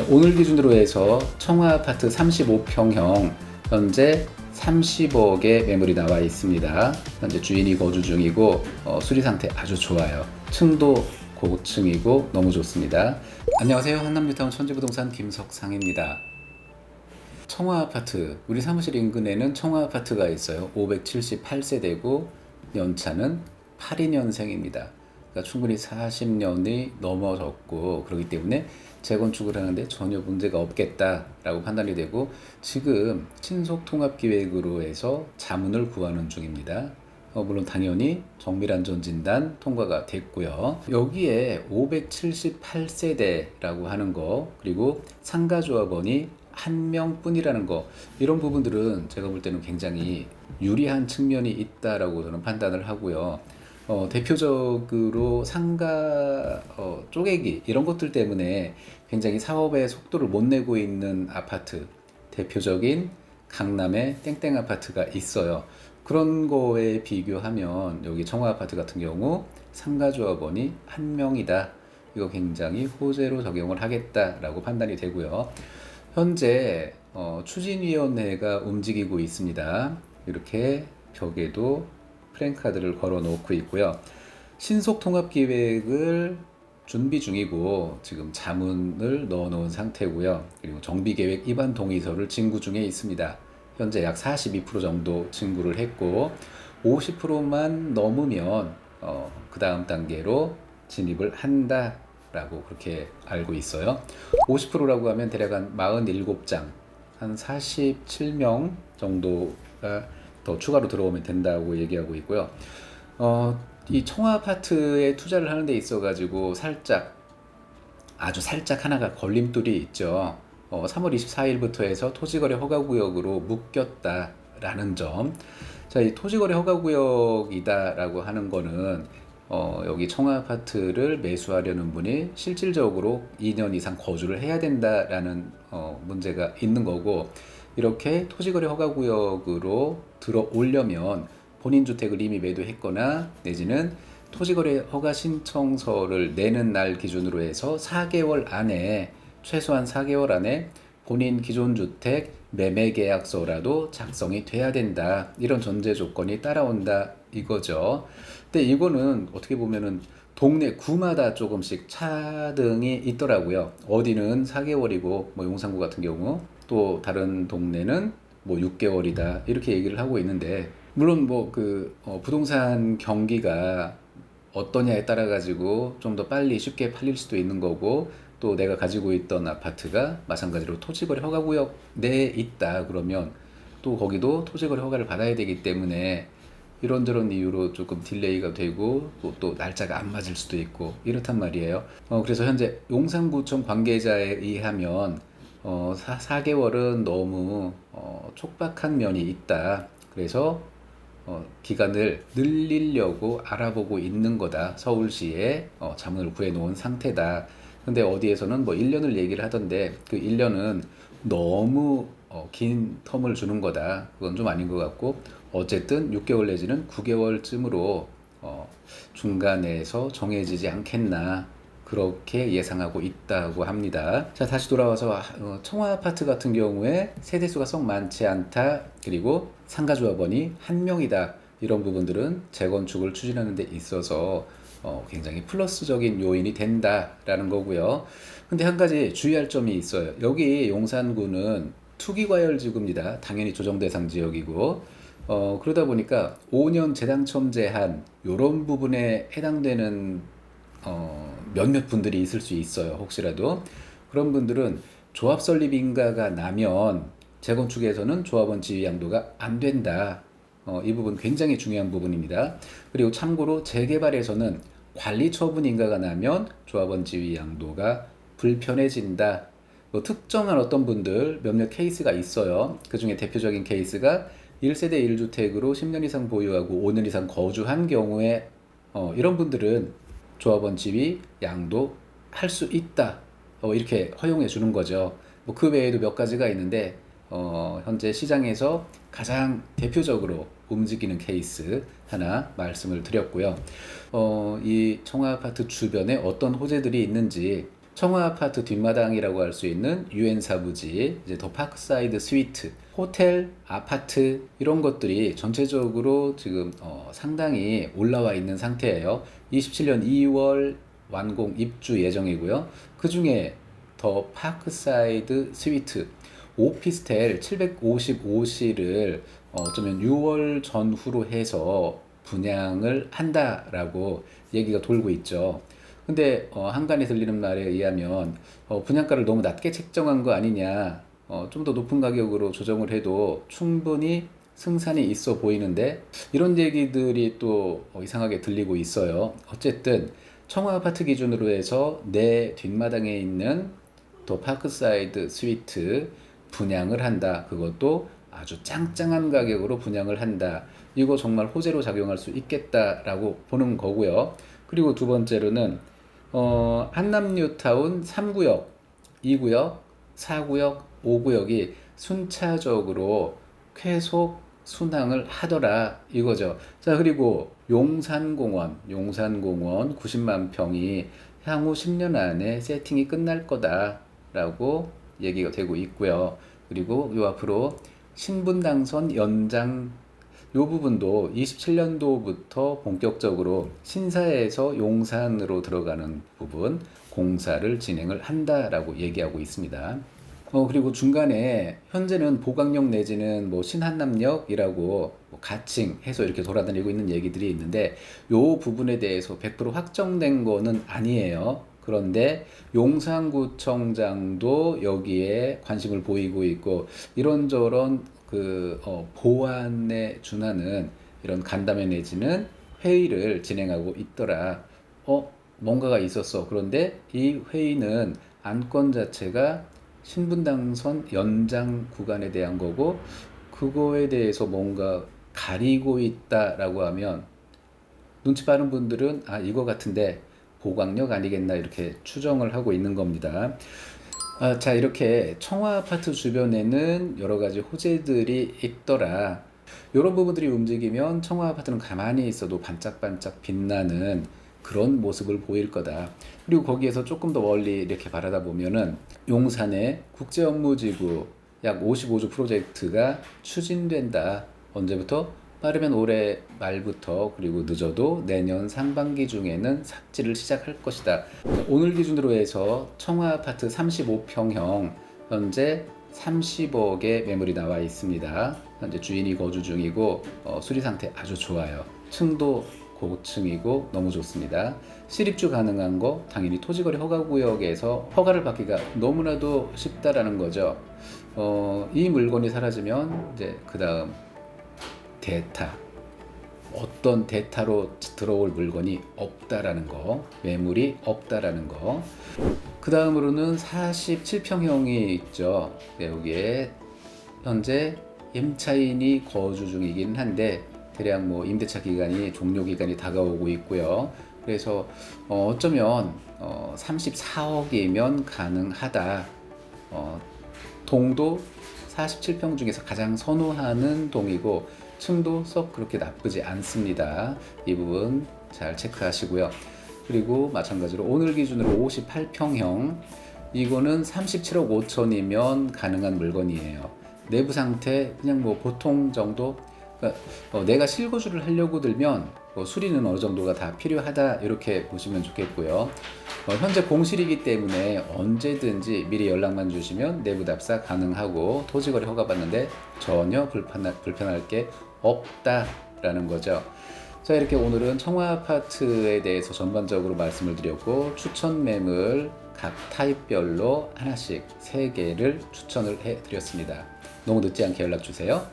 오늘 기준으로 해서 청화 아파트 35평형 현재 30억의 매물이 나와 있습니다. 현재 주인이 거주 중이고 수리 상태 아주 좋아요. 층도 고층이고 너무 좋습니다. 안녕하세요. 한남뉴타운 천지부동산 김석상입니다. 청화 아파트, 우리 사무실 인근에는 청화 아파트가 있어요. 578세대고 연차는 82년생입니다. 그러니까 충분히 40년이 넘어졌고 그렇기 때문에 재건축을 하는데 전혀 문제가 없겠다라고 판단이 되고 지금 신속통합기획으로 해서 자문을 구하는 중입니다. 물론 당연히 정밀안전진단 통과가 됐고요. 여기에 578세대라고 하는 거, 그리고 상가조합원이 한 명뿐이라는 거, 이런 부분들은 제가 볼 때는 굉장히 유리한 측면이 있다라고 저는 판단을 하고요. 대표적으로 상가 쪼개기 이런 것들 때문에 굉장히 사업의 속도를 못 내고 있는 아파트, 대표적인 강남의 땡땡 아파트가 있어요. 그런 거에 비교하면 여기 청화 아파트 같은 경우 상가조합원이 한 명이다. 이거 굉장히 호재로 적용을 하겠다라고 판단이 되고요. 현재 추진위원회가 움직이고 있습니다. 이렇게 벽에도 프랜카드를 걸어 놓고 있고요. 신속통합기획을 준비 중이고 지금 자문을 넣어 놓은 상태고요. 그리고 정비계획 입안 동의서를 진구 중에 있습니다. 현재 약 42% 정도 진구를 했고 50%만 넘으면 그 다음 단계로 진입을 한다라고 그렇게 알고 있어요. 50%라고 하면 대략 한 47장, 한 47명 정도가 더 추가로 들어오면 된다고 얘기하고 있고요. 이 청화 아파트에 투자를 하는 데 있어 가지고 아주 살짝 하나가 걸림돌이 있죠. 3월 24일부터 해서 토지거래 허가구역으로 묶였다라는 점. 자, 이 토지거래 허가구역이다라고 하는 거는 여기 청화 아파트를 매수하려는 분이 실질적으로 2년 이상 거주를 해야 된다라는 문제가 있는 거고, 이렇게 토지거래 허가구역으로 들어오려면 본인 주택을 이미 매도했거나 내지는 토지거래 허가 신청서를 내는 날 기준으로 해서 4개월 안에, 최소한 4개월 안에 본인 기존 주택 매매 계약서라도 작성이 돼야 된다. 이런 전제 조건이 따라온다 이거죠. 근데 이거는 어떻게 보면은 동네 구마다 조금씩 차등이 있더라고요. 어디는 4개월이고 뭐 용산구 같은 경우, 또 다른 동네는 뭐 6개월이다 이렇게 얘기를 하고 있는데, 물론 뭐 부동산 경기가 어떠냐에 따라 가지고 좀 더 빨리 쉽게 팔릴 수도 있는 거고, 또 내가 가지고 있던 아파트가 마찬가지로 토지거래 허가구역 내에 있다 그러면 또 거기도 토지거래 허가를 받아야 되기 때문에 이런저런 이유로 조금 딜레이가 되고 또 날짜가 안 맞을 수도 있고 이렇단 말이에요. 그래서 현재 용산구청 관계자에 의하면 4개월은 너무 촉박한 면이 있다. 그래서 기간을 늘리려고 알아보고 있는 거다. 서울시에 자문을 구해 놓은 상태다. 근데 어디에서는 뭐 1년을 얘기를 하던데 그 1년은 너무 긴 텀을 주는 거다. 그건 좀 아닌 것 같고, 어쨌든 6개월 내지는 9개월쯤으로 중간에서 정해지지 않겠나 그렇게 예상하고 있다고 합니다. 자, 다시 돌아와서 청화 아파트 같은 경우에 세대수가 썩 많지 않다, 그리고 상가조합원이 한 명이다, 이런 부분들은 재건축을 추진하는 데 있어서 굉장히 플러스적인 요인이 된다라는 거고요. 근데 한 가지 주의할 점이 있어요. 여기 용산구는 투기과열지구입니다. 당연히 조정대상 지역이고, 그러다 보니까 5년 재당첨 제한 요런 부분에 해당되는 몇몇 분들이 있을 수 있어요. 혹시라도 그런 분들은 조합 설립 인가가 나면 재건축에서는 조합원 지위 양도가 안 된다. 이 부분 굉장히 중요한 부분입니다. 그리고 참고로 재개발에서는 관리 처분 인가가 나면 조합원 지위 양도가 불편해진다. 뭐 특정한 어떤 분들 몇몇 케이스가 있어요. 그 중에 대표적인 케이스가 1세대 1주택으로 10년 이상 보유하고 5년 이상 거주한 경우에 이런 분들은 조합원 지위 양도 할 수 있다. 이렇게 허용해 주는 거죠. 뭐 그 외에도 몇 가지가 있는데 현재 시장에서 가장 대표적으로 움직이는 케이스 하나 말씀을 드렸고요. 이 청아 아파트 주변에 어떤 호재들이 있는지 청화 아파트 뒷마당이라고 할 수 있는 유엔사 부지, 이제 더 파크사이드 스위트, 호텔, 아파트 이런 것들이 전체적으로 지금 상당히 올라와 있는 상태예요. 27년 2월 완공 입주 예정이고요. 그 중에 더 파크사이드 스위트 오피스텔 755실을 어쩌면 6월 전후로 해서 분양을 한다라고 얘기가 돌고 있죠. 근데 한간에 들리는 말에 의하면 분양가를 너무 낮게 책정한 거 아니냐, 좀 더 높은 가격으로 조정을 해도 충분히 승산이 있어 보이는데 이런 얘기들이 또 이상하게 들리고 있어요. 어쨌든 청와 아파트 기준으로 해서 내 뒷마당에 있는 더 파크사이드 스위트 분양을 한다. 그것도 아주 짱짱한 가격으로 분양을 한다. 이거 정말 호재로 작용할 수 있겠다라고 보는 거고요. 그리고 두 번째로는 한남뉴타운 3구역, 2구역, 4구역, 5구역이 순차적으로 쾌속 순항을 하더라 이거죠. 자, 그리고 용산공원 90만 평이 향후 10년 안에 세팅이 끝날 거다라고 얘기가 되고 있고요. 그리고 요 앞으로 신분당선 연장 요 부분도 27년도부터 본격적으로 신사에서 용산으로 들어가는 부분 공사를 진행을 한다라고 얘기하고 있습니다. 그리고 중간에 현재는 보강역 내지는 뭐 신한남역이라고 뭐 가칭해서 이렇게 돌아다니고 있는 얘기들이 있는데 요 부분에 대해서 100% 확정된 거는 아니에요. 그런데 용산구청장도 여기에 관심을 보이고 있고 이런저런 보안에 준하는 이런 간담회 내지는 회의를 진행하고 있더라. 뭔가가 있었어. 그런데 이 회의는 안건 자체가 신분당선 연장 구간에 대한 거고 그거에 대해서 뭔가 가리고 있다라고 하면 눈치 빠른 분들은 이거 같은데 보강역 아니겠나 이렇게 추정을 하고 있는 겁니다. 자, 이렇게 청화 아파트 주변에는 여러 가지 호재들이 있더라. 이런 부분들이 움직이면 청화 아파트는 가만히 있어도 반짝반짝 빛나는 그런 모습을 보일 거다. 그리고 거기에서 조금 더 멀리 이렇게 바라다 보면은 용산의 국제업무지구 약 55조 프로젝트가 추진된다. 언제부터? 빠르면 올해 말부터 그리고 늦어도 내년 상반기 중에는 삽질을 시작할 것이다. 오늘 기준으로 해서 청화 아파트 35평형 현재 30억의 매물이 나와 있습니다. 현재 주인이 거주 중이고 수리 상태 아주 좋아요. 층도 고층이고 너무 좋습니다. 실입주 가능한 거 당연히 토지거래 허가구역에서 허가를 받기가 너무나도 쉽다라는 거죠. 이 물건이 사라지면 이제 그 다음 대타, 어떤 대타로 들어올 물건이 없다라는 거, 매물이 없다라는 거. 그 다음으로는 47평형이 있죠. 여기에 현재 임차인이 거주 중이긴 한데 대략 뭐 임대차 기간이 종료 기간이 다가오고 있고요. 그래서 어쩌면 34억이면 가능하다. 동도 47평 중에서 가장 선호하는 동이고 층도 썩 그렇게 나쁘지 않습니다. 이 부분 잘 체크하시고요. 그리고 마찬가지로 오늘 기준으로 58평형 이거는 37억 5천이면 가능한 물건이에요. 내부 상태 그냥 뭐 보통 정도. 그러니까 내가 실거주를 하려고 들면 수리는 어느 정도가 다 필요하다 이렇게 보시면 좋겠고요. 현재 공실이기 때문에 언제든지 미리 연락만 주시면 내부 답사 가능하고 토지거래 허가 받는데 전혀 불편할 게 없다라는 거죠. 자, 이렇게 오늘은 청화 아파트에 대해서 전반적으로 말씀을 드렸고 추천 매물 각 타입별로 하나씩 3개를 추천을 해 드렸습니다. 너무 늦지 않게 연락 주세요.